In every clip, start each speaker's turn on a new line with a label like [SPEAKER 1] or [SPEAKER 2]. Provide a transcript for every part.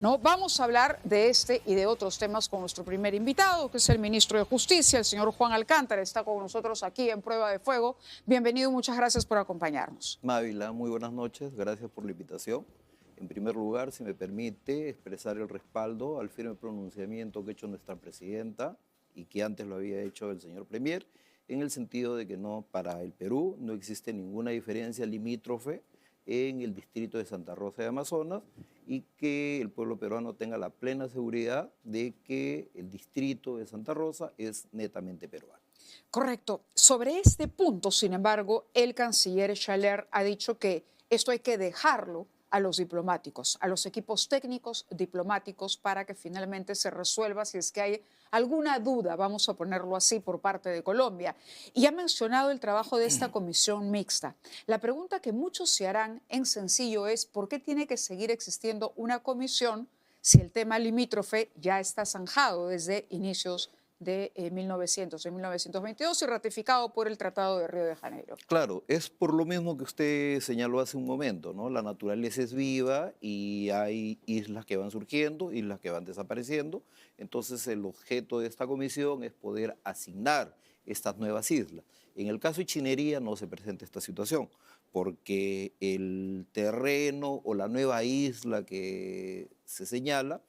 [SPEAKER 1] No, vamos a hablar de este y de otros temas con nuestro primer invitado, que es el ministro de Justicia, el señor Juan Alcántara. Está con nosotros aquí en Prueba de Fuego. Bienvenido y muchas gracias por acompañarnos.
[SPEAKER 2] Mávila, muy buenas noches, gracias por la invitación. En primer lugar, si me permite, expresar el respaldo al firme pronunciamiento que ha hecho nuestra presidenta y que antes lo había hecho el señor Premier, en el sentido de que no, para el Perú no existe ninguna diferencia limítrofe en el distrito de Santa Rosa de Amazonas y que el pueblo peruano tenga la plena seguridad de que el distrito de Santa Rosa es netamente peruano.
[SPEAKER 1] Correcto. Sobre este punto, sin embargo, el canciller Schaller ha dicho que esto hay que dejarlo a los diplomáticos, a los equipos técnicos diplomáticos, para que finalmente se resuelva si es que hay alguna duda, vamos a ponerlo así, por parte de Colombia. Y ha mencionado el trabajo de esta comisión mixta. La pregunta que muchos se harán en sencillo es: ¿por qué tiene que seguir existiendo una comisión si el tema limítrofe ya está zanjado desde inicios de 1922 y ratificado por el Tratado de Río de Janeiro?
[SPEAKER 2] Claro, es por lo mismo que usted señaló hace un momento, ¿no? La naturaleza es viva y hay islas que van surgiendo, islas que van desapareciendo. Entonces, el objeto de esta comisión es poder asignar estas nuevas islas. En el caso de Chinería no se presenta esta situación, porque el terreno o la nueva isla que se señala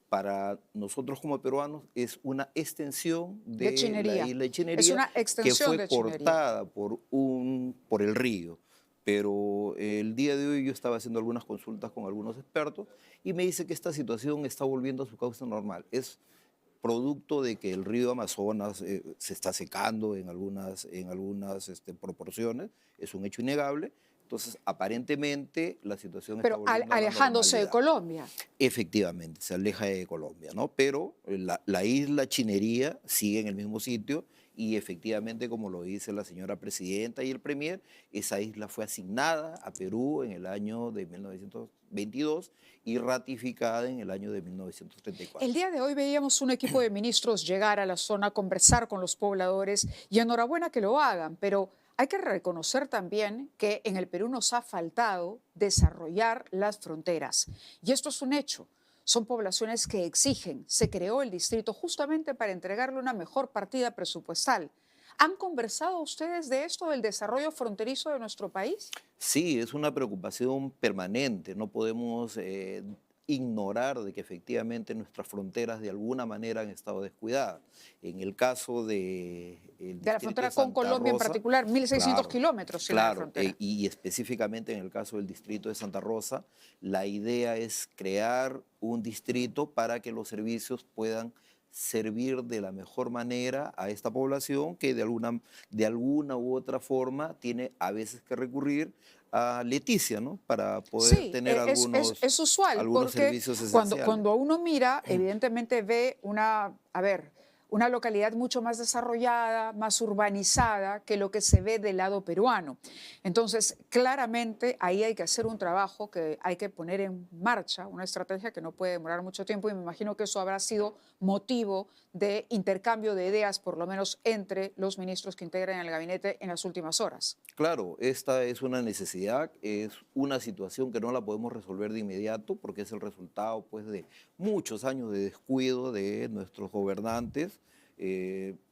[SPEAKER 2] para nosotros como peruanos es una extensión
[SPEAKER 1] De
[SPEAKER 2] de la
[SPEAKER 1] Chinería.
[SPEAKER 2] isla de
[SPEAKER 1] Es
[SPEAKER 2] Chinería
[SPEAKER 1] una
[SPEAKER 2] que
[SPEAKER 1] extensión
[SPEAKER 2] fue
[SPEAKER 1] de Chinería.
[SPEAKER 2] cortada por el río. Pero el día de hoy yo estaba haciendo algunas consultas con algunos expertos y me dice que esta situación está volviendo a su causa normal. Es producto de que el río Amazonas se está secando en algunas proporciones, es un hecho innegable. Entonces, aparentemente, la situación está
[SPEAKER 1] Pero
[SPEAKER 2] volviendo a la
[SPEAKER 1] alejándose de
[SPEAKER 2] normalidad.
[SPEAKER 1] Colombia.
[SPEAKER 2] Efectivamente, se aleja de Colombia, ¿no? Pero la isla Chinería sigue en el mismo sitio y efectivamente, como lo dice la señora presidenta y el premier, esa isla fue asignada a Perú en el año de 1922 y ratificada en el año de
[SPEAKER 1] El
[SPEAKER 2] 1934.
[SPEAKER 1] día de hoy veíamos un equipo de ministros llegar a la zona, conversar con los pobladores, y enhorabuena que lo hagan, pero hay que reconocer también que en el Perú nos ha faltado desarrollar las fronteras. Y esto es un hecho. Son poblaciones que exigen. Se creó el distrito justamente para entregarle una mejor partida presupuestal. ¿Han conversado ustedes de esto, del desarrollo fronterizo de nuestro país?
[SPEAKER 2] Sí, es una preocupación permanente. No podemos ignorar de que efectivamente nuestras fronteras de alguna manera han estado descuidadas. En el caso del
[SPEAKER 1] De la
[SPEAKER 2] distrito de
[SPEAKER 1] frontera con
[SPEAKER 2] Santa
[SPEAKER 1] Colombia en
[SPEAKER 2] Rosa,
[SPEAKER 1] particular, 1.600
[SPEAKER 2] claro,
[SPEAKER 1] kilómetros tiene la
[SPEAKER 2] claro,
[SPEAKER 1] frontera.
[SPEAKER 2] y específicamente en el caso del distrito de Santa Rosa, la idea es crear un distrito para que los servicios puedan servir de la mejor manera a esta población que de alguna u otra forma tiene a veces que recurrir a Leticia, ¿no? Para poder
[SPEAKER 1] Sí,
[SPEAKER 2] tener
[SPEAKER 1] es usual
[SPEAKER 2] algunos
[SPEAKER 1] porque
[SPEAKER 2] servicios
[SPEAKER 1] cuando,
[SPEAKER 2] esenciales.
[SPEAKER 1] cuando uno mira, evidentemente ve una localidad mucho más desarrollada, más urbanizada que lo que se ve del lado peruano. Entonces, claramente ahí hay que hacer un trabajo que hay que poner en marcha, una estrategia que no puede demorar mucho tiempo, y me imagino que eso habrá sido motivo de intercambio de ideas, por lo menos entre los ministros que integran el gabinete en las últimas horas.
[SPEAKER 2] Claro, esta es una necesidad, es una situación que no la podemos resolver de inmediato porque es el resultado, pues, de muchos años de descuido de nuestros gobernantes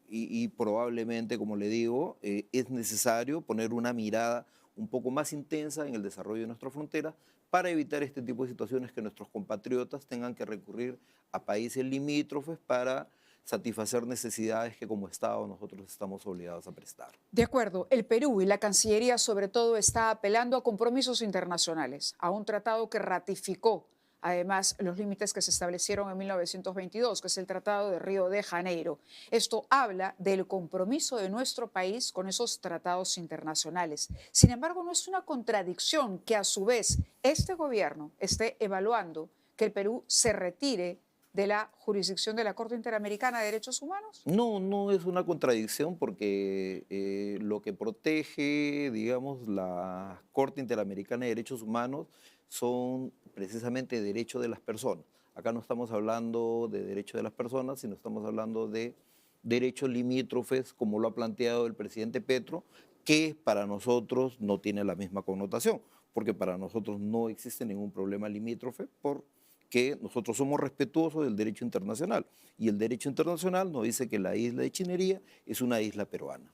[SPEAKER 2] y probablemente, como le digo, es necesario poner una mirada un poco más intensa en el desarrollo de nuestras fronteras para evitar este tipo de situaciones que nuestros compatriotas tengan que recurrir a países limítrofes para satisfacer necesidades que como Estado nosotros estamos obligados a prestar.
[SPEAKER 1] De acuerdo, el Perú y la Cancillería sobre todo está apelando a compromisos internacionales, a un tratado que ratificó además los límites que se establecieron en 1922, que es el Tratado de Río de Janeiro. Esto habla del compromiso de nuestro país con esos tratados internacionales. Sin embargo, no es una contradicción que a su vez este gobierno esté evaluando que el Perú se retire de la jurisdicción de la Corte Interamericana de Derechos Humanos.
[SPEAKER 2] No, no es una contradicción porque lo que protege, digamos, la Corte Interamericana de Derechos Humanos son precisamente derechos de las personas. Acá no estamos hablando de derechos de las personas, sino estamos hablando de derechos limítrofes, como lo ha planteado el presidente Petro, que para nosotros no tiene la misma connotación, porque para nosotros no existe ningún problema limítrofe por que nosotros somos respetuosos del derecho internacional. Y el derecho internacional nos dice que la isla de Chinería es una isla peruana.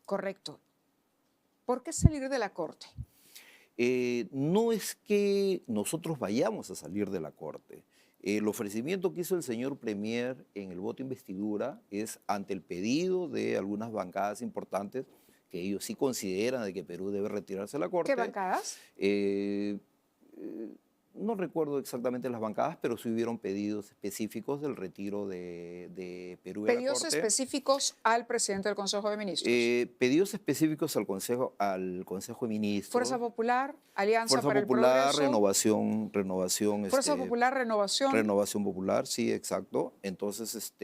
[SPEAKER 1] Correcto. ¿Por qué salir de la Corte?
[SPEAKER 2] No es que nosotros vayamos a salir de la Corte. El ofrecimiento que hizo el señor Premier en el voto de investidura es ante el pedido de algunas bancadas importantes que ellos sí consideran de que Perú debe retirarse de la Corte.
[SPEAKER 1] ¿Qué bancadas?
[SPEAKER 2] No recuerdo exactamente las bancadas, pero sí hubieron pedidos específicos del retiro de Perú de la
[SPEAKER 1] Pedidos
[SPEAKER 2] Corte.
[SPEAKER 1] específicos al presidente del Consejo de Ministros.
[SPEAKER 2] Pedidos específicos al Consejo de Ministros.
[SPEAKER 1] Fuerza Popular, Alianza
[SPEAKER 2] Fuerza
[SPEAKER 1] para
[SPEAKER 2] Popular,
[SPEAKER 1] el Progreso.
[SPEAKER 2] renovación.
[SPEAKER 1] Fuerza Popular, Renovación.
[SPEAKER 2] Renovación Popular, sí, exacto. Entonces,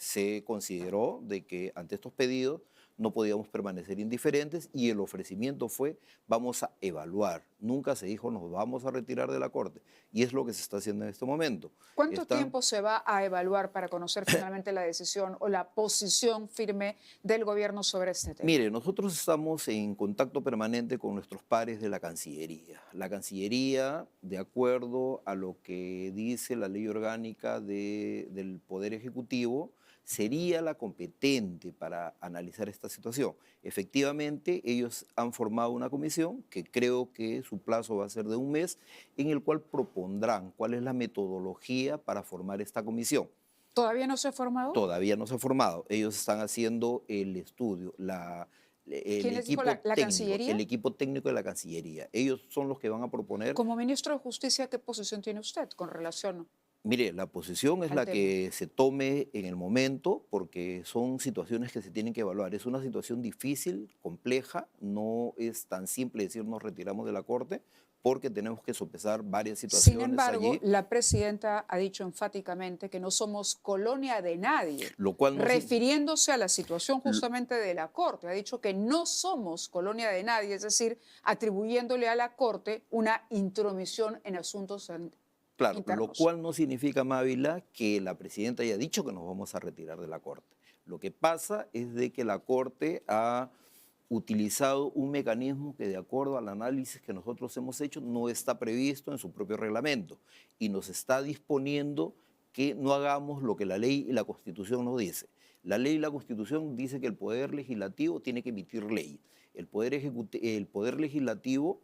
[SPEAKER 2] se consideró de que ante estos pedidos no podíamos permanecer indiferentes y el ofrecimiento fue vamos a evaluar. Nunca se dijo nos vamos a retirar de la Corte y es lo que se está haciendo en este momento.
[SPEAKER 1] ¿Cuánto tiempo se va a evaluar para conocer finalmente la decisión o la posición firme del gobierno sobre este tema?
[SPEAKER 2] Mire, nosotros estamos en contacto permanente con nuestros pares de la Cancillería. La Cancillería, de acuerdo a lo que dice la ley orgánica del Poder Ejecutivo, sería la competente para analizar esta situación. Efectivamente, ellos han formado una comisión que creo que su plazo va a ser de un mes, en el cual propondrán cuál es la metodología para formar esta comisión.
[SPEAKER 1] ¿Todavía no se ha formado?
[SPEAKER 2] Todavía no se ha formado. Ellos están haciendo el estudio,
[SPEAKER 1] ¿Quién les dijo? ¿La Cancillería?
[SPEAKER 2] el equipo técnico de la Cancillería. Ellos son los que van a proponer.
[SPEAKER 1] Como ministro de Justicia, ¿qué posición tiene usted con relación?
[SPEAKER 2] Mire, la posición es la que se tome en el momento porque son situaciones que se tienen que evaluar. Es una situación difícil, compleja, no es tan simple decir nos retiramos de la Corte porque tenemos que sopesar varias situaciones.
[SPEAKER 1] Sin embargo,
[SPEAKER 2] allí.
[SPEAKER 1] la presidenta ha dicho enfáticamente que no somos colonia de nadie,
[SPEAKER 2] lo cual no
[SPEAKER 1] refiriéndose a la situación justamente de la Corte. Ha dicho que no somos colonia de nadie, es decir, atribuyéndole a la Corte una intromisión en asuntos
[SPEAKER 2] Claro,
[SPEAKER 1] internos.
[SPEAKER 2] Lo cual no significa, Mávila, que la presidenta haya dicho que nos vamos a retirar de la Corte. Lo que pasa es de que la Corte ha utilizado un mecanismo que, de acuerdo al análisis que nosotros hemos hecho, no está previsto en su propio reglamento y nos está disponiendo que no hagamos lo que la ley y la Constitución nos dice. La ley y la Constitución dice que el Poder Legislativo tiene que emitir ley. El Poder Legislativo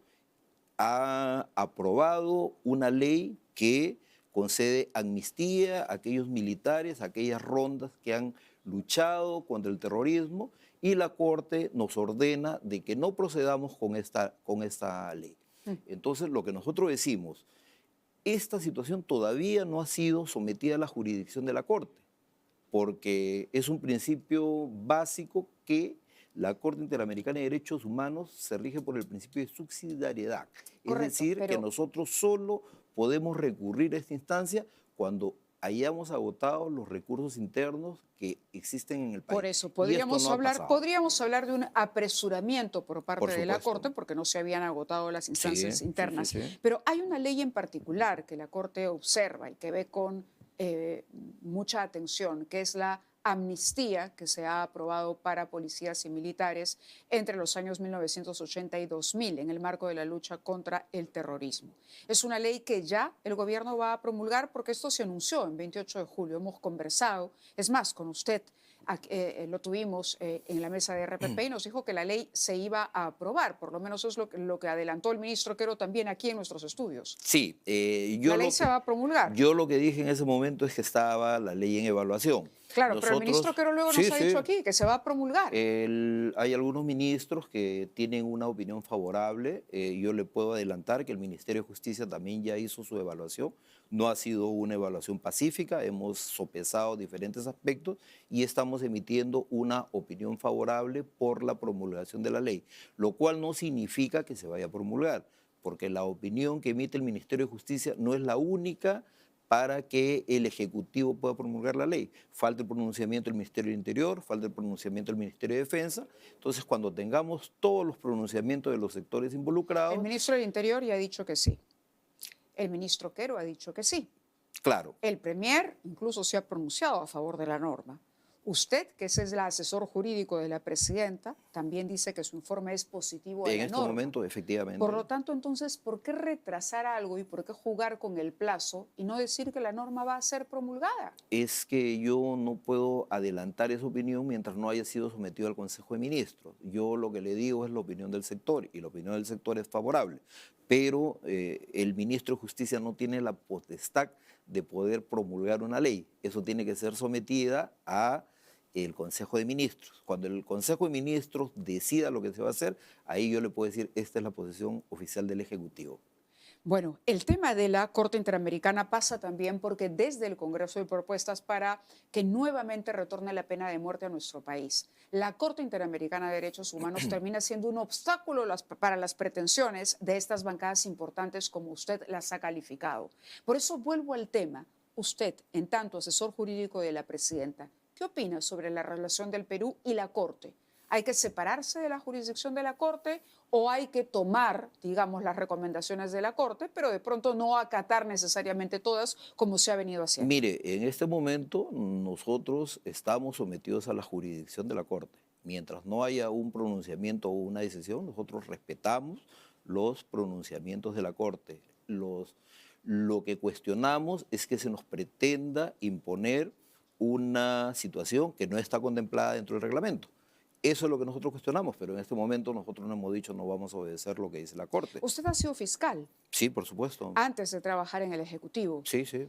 [SPEAKER 2] ha aprobado una ley que concede amnistía a aquellos militares, a aquellas rondas que han luchado contra el terrorismo y la Corte nos ordena de que no procedamos con esta ley. Entonces, lo que nosotros decimos, esta situación todavía no ha sido sometida a la jurisdicción de la Corte, porque es un principio básico que la Corte Interamericana de Derechos Humanos se rige por el principio de subsidiariedad.
[SPEAKER 1] Correcto,
[SPEAKER 2] es decir, que nosotros solo podemos recurrir a esta instancia cuando hayamos agotado los recursos internos que existen en el país.
[SPEAKER 1] Por eso, podríamos hablar de un apresuramiento por parte de la Corte porque no se habían agotado las instancias internas.
[SPEAKER 2] Sí.
[SPEAKER 1] Pero hay una ley en particular que la Corte observa y que ve con mucha atención, que es la amnistía que se ha aprobado para policías y militares entre los años 1980 y 2000 en el marco de la lucha contra el terrorismo. Es una ley que ya el gobierno va a promulgar porque esto se anunció en 28 de julio. Hemos conversado, es más, con usted lo tuvimos en la mesa de RPP y nos dijo que la ley se iba a aprobar. Por lo menos es lo que adelantó el ministro Quero también aquí en nuestros estudios.
[SPEAKER 2] Sí.
[SPEAKER 1] La ley se va a promulgar.
[SPEAKER 2] Yo lo que dije en ese momento es que estaba la ley en evaluación.
[SPEAKER 1] Claro, pero el ministro Quero luego nos ha dicho aquí que se va a promulgar.
[SPEAKER 2] Hay algunos ministros que tienen una opinión favorable. Yo le puedo adelantar que el Ministerio de Justicia también ya hizo su evaluación. No ha sido una evaluación pacífica, hemos sopesado diferentes aspectos y estamos emitiendo una opinión favorable por la promulgación de la ley, lo cual no significa que se vaya a promulgar, porque la opinión que emite el Ministerio de Justicia no es la única para que el Ejecutivo pueda promulgar la ley. Falta el pronunciamiento del Ministerio del Interior, falta el pronunciamiento del Ministerio de Defensa. Entonces, cuando tengamos todos los pronunciamientos de los sectores involucrados...
[SPEAKER 1] El ministro del Interior ya ha dicho que sí. El ministro Quero ha dicho que sí.
[SPEAKER 2] Claro.
[SPEAKER 1] El Premier incluso se ha pronunciado a favor de la norma. Usted, que ese es el asesor jurídico de la presidenta, también dice que su informe es positivo a
[SPEAKER 2] En
[SPEAKER 1] la
[SPEAKER 2] este
[SPEAKER 1] norma.
[SPEAKER 2] momento, efectivamente.
[SPEAKER 1] Por lo tanto, entonces, ¿por qué retrasar algo y por qué jugar con el plazo y no decir que la norma va a ser promulgada?
[SPEAKER 2] Es que yo no puedo adelantar esa opinión mientras no haya sido sometido al Consejo de Ministros. Yo lo que le digo es la opinión del sector y la opinión del sector es favorable, pero el ministro de Justicia no tiene la potestad de poder promulgar una ley. Eso tiene que ser sometida a el Consejo de Ministros. Cuando el Consejo de Ministros decida lo que se va a hacer, ahí yo le puedo decir, esta es la posición oficial del Ejecutivo.
[SPEAKER 1] Bueno, el tema de la Corte Interamericana pasa también porque desde el Congreso hay propuestas para que nuevamente retorne la pena de muerte a nuestro país. La Corte Interamericana de Derechos Humanos termina siendo un obstáculo para las pretensiones de estas bancadas importantes como usted las ha calificado. Por eso vuelvo al tema. Usted, en tanto asesor jurídico de la presidenta, ¿qué opina sobre la relación del Perú y la Corte? ¿Hay que separarse de la jurisdicción de la Corte o hay que tomar, digamos, las recomendaciones de la Corte, pero de pronto no acatar necesariamente todas como se ha venido haciendo?
[SPEAKER 2] Mire, en este momento nosotros estamos sometidos a la jurisdicción de la Corte. Mientras no haya un pronunciamiento o una decisión, nosotros respetamos los pronunciamientos de la Corte. Lo que cuestionamos es que se nos pretenda imponer una situación que no está contemplada dentro del reglamento. Eso es lo que nosotros cuestionamos, pero en este momento nosotros no hemos dicho no vamos a obedecer lo que dice la Corte.
[SPEAKER 1] Usted ha sido fiscal
[SPEAKER 2] Sí, por supuesto.
[SPEAKER 1] antes de trabajar en el Ejecutivo.
[SPEAKER 2] Sí, sí.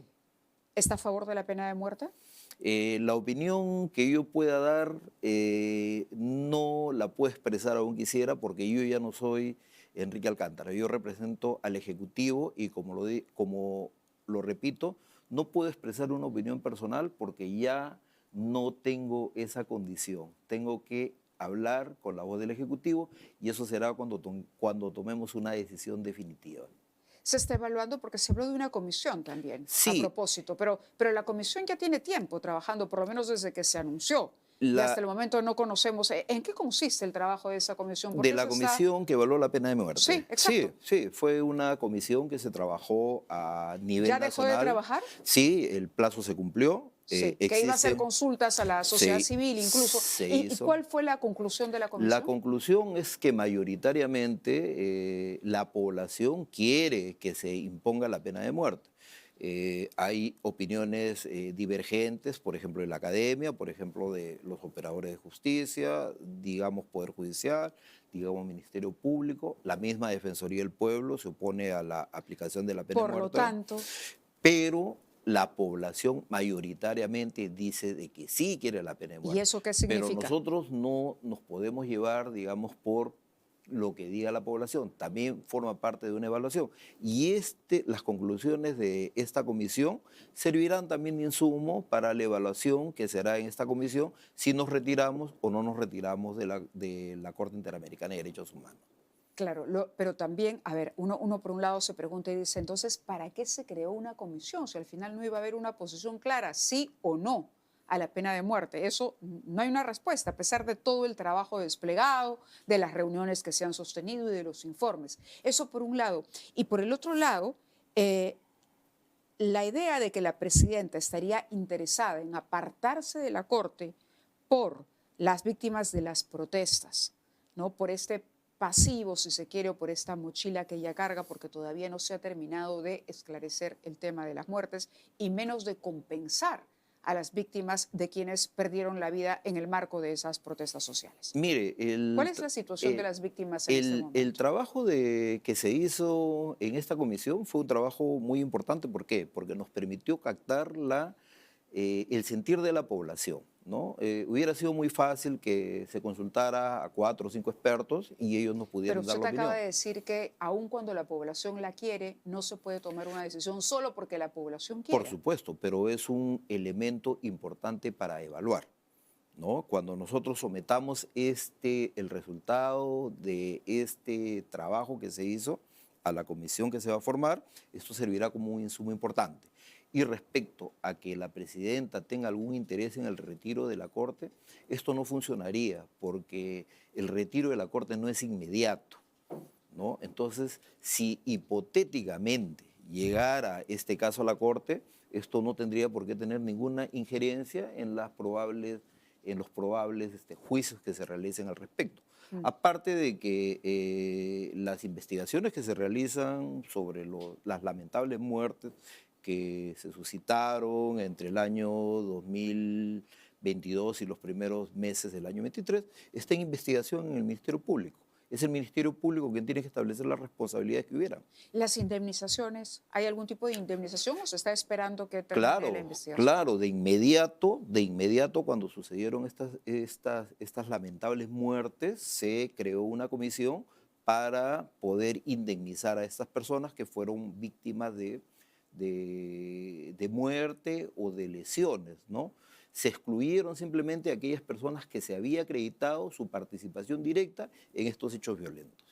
[SPEAKER 1] ¿Está a favor de la pena de muerte?
[SPEAKER 2] La opinión que yo pueda dar no la puedo expresar aún quisiera porque yo ya no soy Enrique Alcántara. Yo represento al Ejecutivo y como lo repito, no puedo expresar una opinión personal porque ya no tengo esa condición. Tengo que hablar con la voz del Ejecutivo y eso será cuando tomemos una decisión definitiva.
[SPEAKER 1] Se está evaluando porque se habló de una comisión también, a
[SPEAKER 2] Sí,
[SPEAKER 1] propósito, pero la comisión ya tiene tiempo trabajando, por lo menos desde que se anunció. Y hasta
[SPEAKER 2] la,
[SPEAKER 1] el momento no conocemos en qué consiste el trabajo de esa comisión.
[SPEAKER 2] de
[SPEAKER 1] Porque
[SPEAKER 2] la
[SPEAKER 1] eso está...
[SPEAKER 2] comisión que evaluó la pena de
[SPEAKER 1] Sí,
[SPEAKER 2] muerte. Sí,
[SPEAKER 1] exacto.
[SPEAKER 2] sí, fue una comisión que se trabajó a nivel
[SPEAKER 1] ¿Ya dejó de
[SPEAKER 2] nacional.
[SPEAKER 1] trabajar?
[SPEAKER 2] Sí, el plazo se cumplió.
[SPEAKER 1] Sí, que iba a hacer consultas a la sociedad civil incluso.
[SPEAKER 2] Se
[SPEAKER 1] ¿Y
[SPEAKER 2] hizo.
[SPEAKER 1] cuál fue la conclusión de la
[SPEAKER 2] La
[SPEAKER 1] comisión?
[SPEAKER 2] conclusión es que mayoritariamente la población quiere que se imponga la pena de muerte. Hay opiniones divergentes, por ejemplo, de la academia, por ejemplo, de los operadores de justicia, digamos Poder Judicial, digamos Ministerio Público. La misma Defensoría del Pueblo se opone a la aplicación de la pena de
[SPEAKER 1] Por lo
[SPEAKER 2] muerte,
[SPEAKER 1] tanto,
[SPEAKER 2] pero la población mayoritariamente dice de que sí quiere la pena de
[SPEAKER 1] ¿y
[SPEAKER 2] muerte.
[SPEAKER 1] eso qué
[SPEAKER 2] Pero
[SPEAKER 1] significa?
[SPEAKER 2] nosotros no nos podemos llevar, digamos, por lo que diga la población. También forma parte de una evaluación. Y las conclusiones de esta comisión servirán también de insumo para la evaluación que será en esta comisión si nos retiramos o no nos retiramos de la Corte Interamericana de Derechos Humanos.
[SPEAKER 1] Claro, pero también, a ver, uno por un lado se pregunta y dice, entonces, ¿para qué se creó una comisión? Si al final no iba a haber una posición clara, sí o no a la pena de muerte. Eso no hay una respuesta, a pesar de todo el trabajo desplegado, de las reuniones que se han sostenido y de los informes. Eso por un lado. Y por el otro lado, la idea de que la presidenta estaría interesada en apartarse de la Corte por las víctimas de las protestas, ¿no? Por este pasivo, si se quiere, o por esta mochila que ella carga, porque todavía no se ha terminado de esclarecer el tema de las muertes y menos de compensar a las víctimas de quienes perdieron la vida en el marco de esas protestas sociales.
[SPEAKER 2] Mire,
[SPEAKER 1] ¿Cuál es la situación de las víctimas en este
[SPEAKER 2] el
[SPEAKER 1] momento?
[SPEAKER 2] trabajo que se hizo en esta comisión fue un trabajo muy importante. ¿Por qué? Porque nos permitió captar el sentir de la población, ¿no? Hubiera sido muy fácil que se consultara a 4 o 5 expertos y ellos nos
[SPEAKER 1] Pero
[SPEAKER 2] pudieran dar
[SPEAKER 1] usted
[SPEAKER 2] la
[SPEAKER 1] acaba
[SPEAKER 2] opinión.
[SPEAKER 1] de decir que aun cuando la población la quiere, no se puede tomar una decisión solo porque la población
[SPEAKER 2] Por
[SPEAKER 1] quiera.
[SPEAKER 2] supuesto, pero es un elemento importante para evaluar, ¿no? Cuando nosotros sometamos el resultado de este trabajo que se hizo a la comisión que se va a formar, esto servirá como un insumo importante. Y respecto a que la presidenta tenga algún interés en el retiro de la Corte, esto no funcionaría porque el retiro de la Corte no es inmediato, ¿no? Entonces, si hipotéticamente llegara este caso a la Corte, esto no tendría por qué tener ninguna injerencia en las probables en los probables juicios que se realicen al respecto.
[SPEAKER 1] Mm.
[SPEAKER 2] Aparte de que las investigaciones que se realizan sobre las lamentables muertes que se suscitaron entre el año 2022 y los primeros meses del año 23, está en investigación en el Ministerio Público. Es el Ministerio Público quien tiene que establecer las responsabilidades que hubieran.
[SPEAKER 1] Las indemnizaciones, ¿hay algún tipo de indemnización o se está esperando que termine la
[SPEAKER 2] Claro,
[SPEAKER 1] investigación?
[SPEAKER 2] claro, de inmediato cuando sucedieron estas lamentables muertes, se creó una comisión para poder indemnizar a estas personas que fueron víctimas de muerte o de lesiones, ¿no? Se excluyeron simplemente aquellas personas que se había acreditado su participación directa en estos hechos violentos.